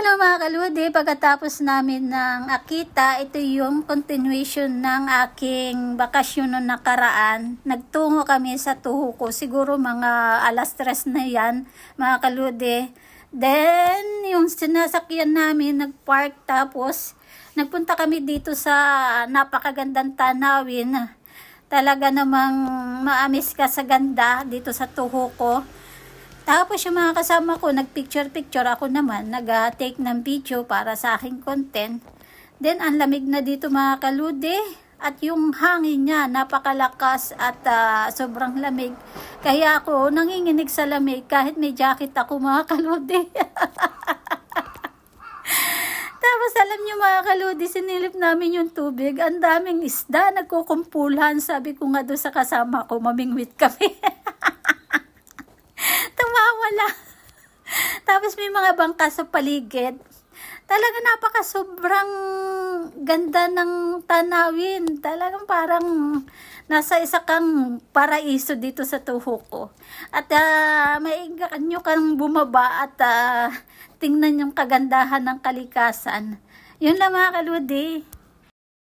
Hello mga kaludi, pagkatapos namin ng Akita, ito yung continuation ng aking bakasyon noong nakaraan. Nagtungo kami sa Tuhuko, siguro mga alas 3 na yan mga kaludi. Then, yung sinasakyan namin, nagpark, tapos nagpunta kami dito sa napakagandang tanawin. Talaga namang maamis ka sa ganda dito sa Tuhuko. Tapos yung mga kasama ko, nagpicture-picture, ako naman, nag-take ng video para sa aking content. Then, ang lamig na dito mga kaludi. At yung hangin niya, napakalakas at sobrang lamig. Kaya ako, nanginginig sa lamig kahit may jacket ako mga kaludi. Tapos alam niyo mga kaludi, sinilip namin yung tubig. Ang daming isda, nagkukumpulan. Sabi ko nga doon sa kasama ko, mamingwit kami. Tumawa lang. Tapos may mga bangka sa paligid. Talaga sobrang ganda ng tanawin. Talagang parang nasa isa kang paraiso dito sa Tuhuko. At maigaan nyo kang bumaba at tingnan yung kagandahan ng kalikasan. Yun lang mga kaludi.